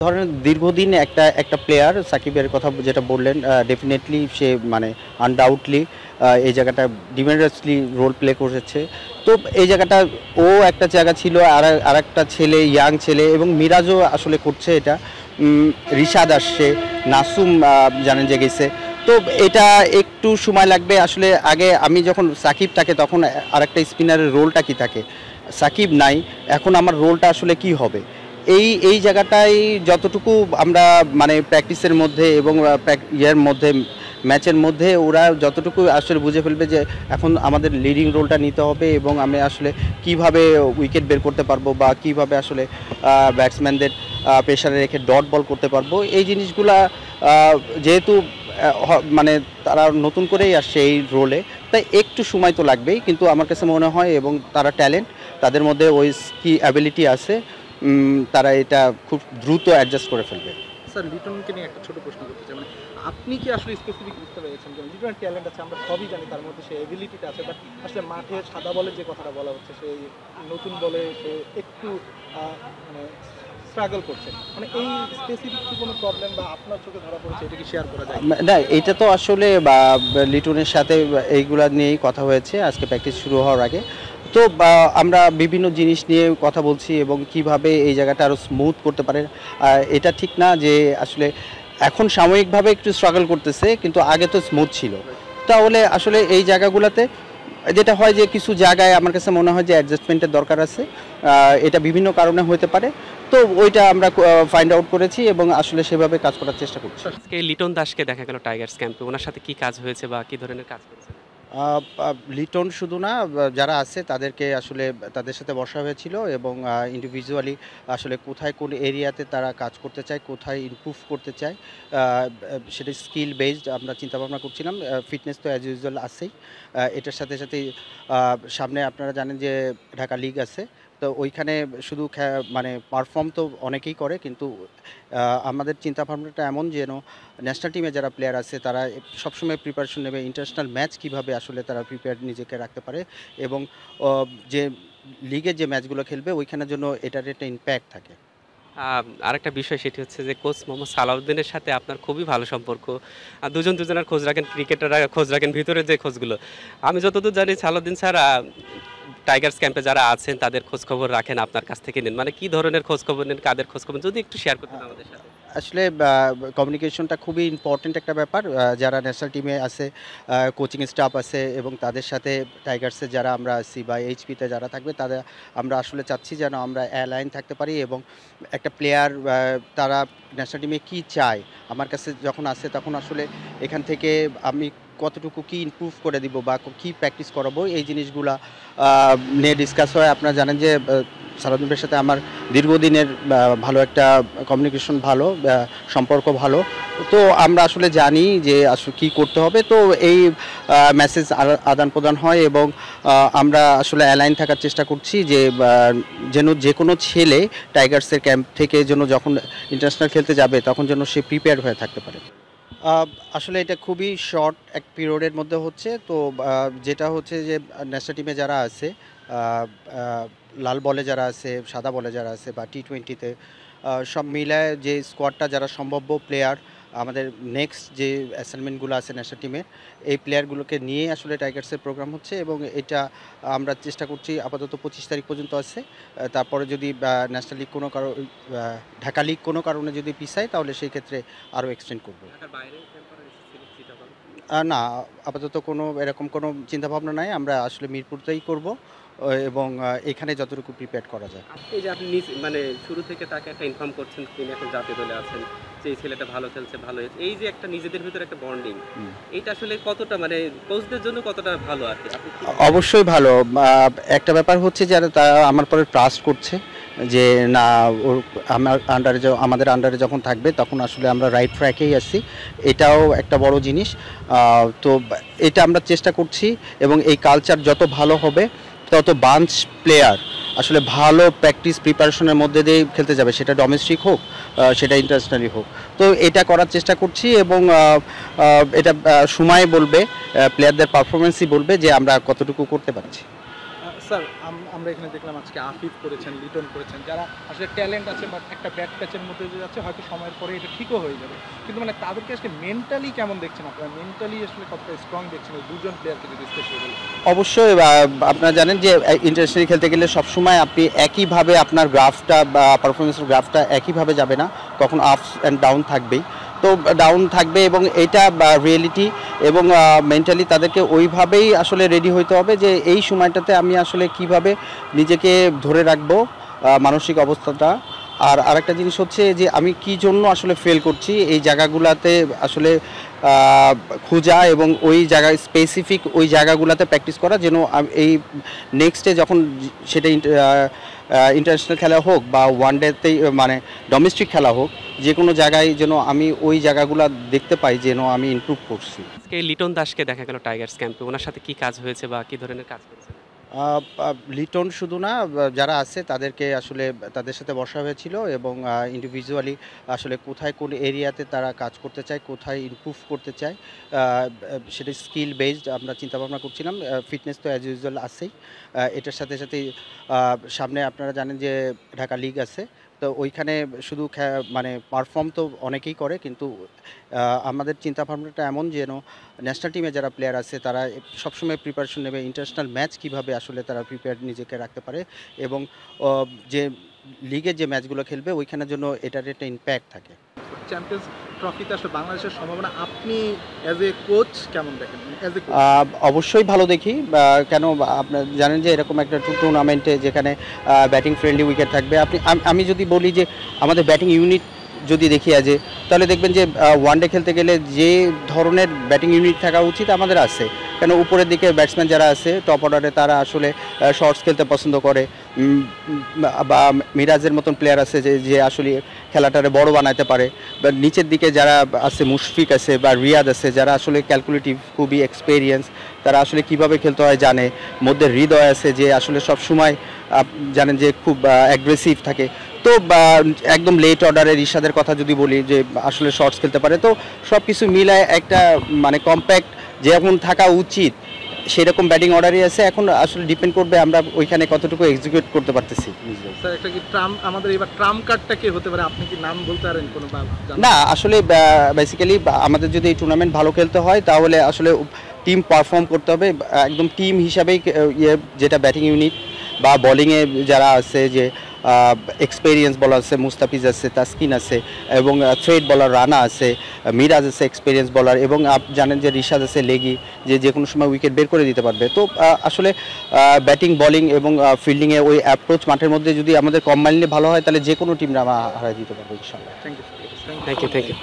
ধরেন দীর্ঘদিন একটা একটা প্লেয়ার সাকিবের কথা যেটা বললেন ডেফিনেটলি সে মানে আনডাউটলি এই জায়গাটা ডিমেন্ডাসলি রোল প্লে করেছে। তো এই জায়গাটা ও একটা জায়গা ছিল আর একটা ছেলে ইয়াং ছেলে এবং মিরাজও আসলে করছে এটা। রিশাদ আসছে, নাসুম জানেন যে গেছে। তো এটা একটু সময় লাগবে আসলে। আগে আমি যখন সাকিব থাকে তখন আরেকটা স্পিনারের রোলটা কি থাকে, সাকিব নাই, এখন আমার রোলটা আসলে কি হবে। এই জায়গাটায় যতটুকু আমরা মানে প্র্যাকটিসের মধ্যে এবং ইয়ের মধ্যে ম্যাচের মধ্যে ওরা যতটুকু আসলে বুঝে ফেলবে যে এখন আমাদের লিডিং রোলটা নিতে হবে এবং আমি আসলে কিভাবে উইকেট বের করতে পারবো বা কিভাবে আসলে ব্যাটসম্যানদের প্রেশারে রেখে ডট বল করতে পারবো, এই জিনিসগুলা যেহেতু মানে তারা নতুন করেই আসছে এই রোলে, তাই একটু সময় তো লাগবেই। কিন্তু আমার কাছে মনে হয় এবং তারা ট্যালেন্ট, তাদের মধ্যে ওই কি অ্যাবিলিটি আছে, তারা এটা খুব দ্রুত অ্যাডজাস্ট করে ফেলবে। স্যার, লিটনকে নিয়ে একটা ছোট প্রশ্ন করতে চাই। মানে আপনি কি আসলে স্পেসিফিক বুঝতে পেরেছেন যে লিটনের ট্যালেন্ট আছে, আমরা সবই জানি তার মধ্যে সেই এবিলিটিটা আছে, বাট আসলে মাঠে সাদা বলের যে কথাটা বলা হচ্ছে, সেই নতুন বলে সে একটু মানে স্ট্রাগল করছে, মানে এই স্পেসিফিক কি কোনো প্রবলেম বা আপনার চোখে ধরা পড়েছে, এটা কি শেয়ার করা যায়? না, এটা তো আসলে লিটনের সাথে এইগুলা নিয়েই কথা হয়েছে আজকে প্র্যাকটিস শুরু হওয়ার আগে। তো আমরা বিভিন্ন জিনিস নিয়ে কথা বলছি এবং কিভাবে এই জায়গাটা আরও স্মুথ করতে পারে। এটা ঠিক না যে আসলে এখন সাময়িকভাবে একটু স্ট্রাগল করতেছে, কিন্তু আগে তো স্মুথ ছিল। তাহলে আসলে এই জায়গাগুলোতে যেটা হয় যে কিছু জায়গায় আমার কাছে মনে হয় যে অ্যাডজাস্টমেন্টের দরকার আছে। এটা বিভিন্ন কারণে হতে পারে। তো ওইটা আমরা ফাইন্ড আউট করেছি এবং আসলে সেভাবে কাজ করার চেষ্টা করছি। আজকে লিটন দাসকে দেখা গেল টাইগার্স ক্যাম্পে, ওনার সাথে কি কাজ হয়েছে বা কি ধরনের কাজ করেছে? লিটন শুধু না, যারা আছে তাদেরকে আসলে তাদের সাথে বসা হয়েছিল এবং ইন্ডিভিজুয়ালি আসলে কোথায় কোন এরিয়াতে তারা কাজ করতে চায়, কোথায় ইমপ্রুভ করতে চায়, সেটা স্কিল বেসড আমরা চিন্তাভাবনা করছিলাম। ফিটনেস তো অ্যাজ ইউজুয়াল আছেই, এটার সাথে সাথে সামনে আপনারা জানেন যে ঢাকা লিগ আছে। তো ওইখানে শুধু মানে পারফর্ম তো অনেকেই করে, কিন্তু আমাদের চিন্তাভাবনাটা এমন যেন ন্যাশনাল টিমে যারা প্লেয়ার আছে তারা সবসময় প্রিপারেশন নেবে ইন্টারন্যাশনাল ম্যাচ কীভাবে আসলে তারা প্রিপেয়ার নিজেকে রাখতে পারে এবং যে লিগের যে ম্যাচগুলো খেলবে ওইখানের জন্য এটার একটা ইম্প্যাক্ট থাকে। আরেকটা বিষয় সেটি হচ্ছে যে কোচ মোহাম্মদ সালাউদ্দিনের সাথে আপনার খুবই ভালো সম্পর্ক। দুজন দুজনের খোঁজ রাখেন, ক্রিকেটাররা খোঁজ রাখেন ভিতরে যে খোঁজগুলো। আমি যতদূর জানি সালাউদ্দিন স্যার টাইগার্স ক্যাম্পে যারা আছেন তাদের খোঁজ খবর রাখেন, আপনার কাছ থেকে নেন। মানে কি ধরনের খোঁজ খবর নেন, কাদের খোঁজ খবর, যদি একটু শেয়ার করতেন আমাদের সাথে। আসলে কমিউনিকেশনটা খুবই ইম্পর্ট্যান্ট একটা ব্যাপার। যারা ন্যাশনাল টিমে আছে, কোচিং স্টাফ আছে এবং তাদের সাথে টাইগার্সে যারা আমরা আছি বা এইচপিতে যারা থাকবে তারা আমরা আসলে চাচ্ছি যেন আমরা অ্যালাইন থাকতে পারি এবং একটা প্লেয়ার তারা ন্যাশনাল টিমে কী চায় আমার কাছে যখন আসে তখন আসলে এখান থেকে আমি কতটুকু কি ইমপ্রুভ করে দিব বা কি প্র্যাকটিস করাবো, এই জিনিসগুলা নিয়ে ডিসকাস হয়। আপনারা জানেন যে সালাউদ্দিন ভাইয়ের সাথে আমার দীর্ঘদিনের ভালো একটা কমিউনিকেশন, ভালো সম্পর্ক ভালো। তো আমরা আসলে জানি যে আসলে কী করতে হবে। তো এই মেসেজ আদান প্রদান হয় এবং আমরা আসলে অ্যালাইন থাকার চেষ্টা করছি যে যেন যে কোনো ছেলে টাইগার্সের ক্যাম্প থেকে যেন যখন ইন্টারন্যাশনাল খেলতে যাবে তখন যেন সে প্রিপেয়ার হয়ে থাকতে পারে। আসলে এটা খুবই শর্ট এক পিরিয়ডের মধ্যে হচ্ছে। তো যেটা হচ্ছে যে ন্যাশনাল টিমে যারা আছে, লাল বলে যারা আছে, সাদা বলে যারা আছে বা টি-20তে সব মিলায় যে স্কোয়াডটা যারা সম্ভাব্য প্লেয়ার, আমাদের নেক্সট যে অ্যাসাইনমেন্টগুলো আছে ন্যাশনাল টিমের, এই প্লেয়ারগুলোকে নিয়ে আসলে টাইগার্সের প্রোগ্রাম হচ্ছে এবং এটা আমরা চেষ্টা করছি আপাতত 25 তারিখ পর্যন্ত আছে। তারপরে যদি ন্যাশনাল লিগ কোনো ঢাকা লিগ কোনো কারণে যদি পিছায় তাহলে সেই ক্ষেত্রে আরও এক্সটেন্ড করবো। না, আপাতত কোনো এরকম কোনো চিন্তাভাবনা নাই। আমরা আসলে মিরপুরতেই করব এবং এখানে যতটুকু প্রিপেয়ার করা যায়। এই যে আপনি মানে শুরু থেকে তাকে একটা ইনফর্ম করছেন, তিনি এখন জাতীয় দলে আছেন, যে এই ছেলেটা ভালো খেলছে, ভালো হয়েছে, এই যে একটা নিজেদের ভিতরে একটা বন্ডিং, এটা আসলে কতটা মানে কোচদের জন্য কতটা ভালো আর কি? অবশ্যই ভালো। একটা ব্যাপার হচ্ছে যারা তারা আমার পরে ট্রাস্ট করছে যে না, ওর আমাদের আন্ডারে যখন থাকবে তখন আসলে আমরা রাইট ট্র্যাকেই আছি, এটাও একটা বড় জিনিস। তো এটা আমরা চেষ্টা করছি এবং এই কালচার যত ভালো হবে তত বাঞ্চ প্লেয়ার আসলে ভালো প্র্যাকটিস প্রিপারেশনের মধ্যে দিয়ে খেলতে যাবে, সেটা ডোমেস্টিক হোক সেটা ইন্টারন্যাশনালি হোক। তো এটা করার চেষ্টা করছি এবং এটা সময় বলবে, প্লেয়ারদের পারফরমেন্সই বলবে যে আমরা কতটুকু করতে পারছি। স্যার আমরা এখানে দেখলাম আজকে আফিফ করেছেন, লিটন করেছেন, যারা আসলে ট্যালেন্ট আছে বাট একটা ব্যাড প্যাচের মধ্যে দিয়ে যাচ্ছে, হয়তো সময়ের পরে এটা ঠিকও হয়ে যাবে, কিন্তু মানে তাদেরকে আসলে মেন্টালি কেমন দেখছেন আপনারা, মেন্টালি আসলে কতটা স্ট্রং দেখছেন এই দুজন প্লেয়ারকে যদি স্পেশালি বলি? অবশ্যই আপনারা জানেন যে ইন্টারন্যাশনালি খেলতে গেলে সবসময় আপনি একইভাবে আপনার গ্রাফটা বা পারফরমেন্সের গ্রাফটা একইভাবে যাবে না, কখন আপস অ্যান্ড ডাউন থাকবেই। তো ডাউন থাকবে এবং এটা রিয়েলিটি, এবং মেন্টালি তাদেরকে ওইভাবেই আসলে রেডি হইতে হবে যে এই সময়টাতে আমি আসলে কিভাবে নিজেকে ধরে রাখবো, মানসিক অবস্থাটা। আর আরেকটা জিনিস হচ্ছে যে আমি কি জন্য আসলে ফেল করছি, এই জায়গাগুলোতে আসলে খোঁজা এবং ওই জায়গায় স্পেসিফিক ওই জায়গাগুলোতে প্র্যাকটিস করা, যেন এই নেক্সটে যখন সেটা ইন্টারন্যাশনাল খেলা হোক বা ওয়ান ডেতেই মানে ডোমেস্টিক খেলা হোক, যে কোনো জায়গায় যেন আমি ওই জায়গাগুলো দেখতে পাই যেন আমি ইমপ্রুভ করছি। আজকে লিটন দাসকে দেখা গেল টাইগার্স ক্যাম্পে, ওনার সাথে কি কাজ হয়েছে বা কি ধরনের কাজ করেছে? লিটন শুধু না, যারা আছে তাদেরকে আসলে তাদের সাথে বসা হয়েছিল এবং ইন্ডিভিজুয়ালি আসলে কোথায় কোন এরিয়াতে তারা কাজ করতে চায়, কোথায় ইমপ্রুভ করতে চায়, সেটা স্কিল বেসড আমরা চিন্তাভাবনা করছিলাম। ফিটনেস তো অ্যাজ ইউজুয়াল আছেই, এটার সাথে সাথে সামনে আপনারা জানেন যে ঢাকা লিগ আছে, তো ওইখানে শুধু মানে পারফর্ম তো অনেকেই করে, কিন্তু আমাদের চিন্তাভাবনাটা এমন যেন ন্যাশনাল টিমে যারা প্লেয়ার আছে তারা সবসময় প্রিপারেশন নেবে ইন্টারন্যাশনাল ম্যাচ কিভাবে আসলে তারা প্রিপেয়ার নিজেকে রাখতে পারে, এবং যে লিগের যে ম্যাচগুলো খেলবে ওইখানের জন্য এটার একটা ইম্প্যাক্ট থাকে। চ্যাম্পিয়ন্স ট্রফিতে আসলে বাংলাদেশের সম্ভাবনা আপনি অ্যাজ এ কোচ কেমন দেখেন? অবশ্যই ভালো দেখি, কেন আপনার জানেন যে এরকম একটা টুর্নামেন্টে যেখানে ব্যাটিং ফ্রেন্ডলি উইকেট থাকবে, আমি যদি বলি যে আমাদের ব্যাটিং ইউনিট যদি দেখি আজ, তাহলে দেখবেন যে ওয়ানডে খেলতে গেলে যে ধরনের ব্যাটিং ইউনিট থাকা উচিত আমাদের আছে, কেন উপরের দিকে ব্যাটসম্যান যারা আছে টপ অর্ডারে তারা আসলে শর্টস খেলতে পছন্দ করে, বা মিরাজের মতন প্লেয়ার আছে যে আসলে খেলাটারে বড় বানাতে পারে, বা নিচের দিকে যারা আছে মুশফিক আছে বা রিয়াদ আছে যারা আসলে ক্যালকুলেটিভ, খুবই এক্সপেরিয়েন্স, তারা আসলে কিভাবে খেলতে হয় জানে, মধ্যে হৃদয় আছে যে আসলে সব সময় জানেন যে খুব অ্যাগ্রেসিভ থাকে। তো একদম লেট অর্ডারের ইশাদের কথা যদি বলি যে আসলে শর্টস খেলতে পারে, তো সব কিছু মিলায় একটা মানে কম্প্যাক্ট যেমন থাকা উচিত সেরকম ব্যাটিং অর্ডারই আছে। এখন আসলে ডিপেন্ড করবে আমরা ওইখানে কতটুকু এক্সিকিউট করতে পারতেছি। স্যার একটা কি আমাদের এবার ট্রাম্প কার্ডটা কি হতে পারে, আপনি কি নাম বলতে পারেন কোনো? না, আসলে বেসিক্যালি আমাদের যদি এই টুর্নামেন্ট ভালো খেলতে হয় তাহলে আসলে টিম পারফর্ম করতে হবে, একদম টিম হিসাবেই যেটা ব্যাটিং ইউনিট বা বোলিংয়ে যারা আছে, যে এক্সপেরিয়েন্স বলার আছে, মুস্তাফিজ আছে, তাসকিন আছে, এবং থ্রেড বলার রানা আছে, মিরাজ আছে এক্সপেরিয়েন্স বলার, এবং জানেন যে রিশাদ আছে লেগি, যে কোনো সময় উইকেট বের করে দিতে পারবে। তো আসলে ব্যাটিং বোলিং এবং ফিল্ডিংয়ে ওই অ্যাপ্রোচ মাঠের মধ্যে যদি আমাদের কম্বাইনলি ভালো হয় তাহলে যে কোনো টিমরা আমরা হারাই দিতে পারবো ইনশাআল্লাহ। Thank you. Thank you.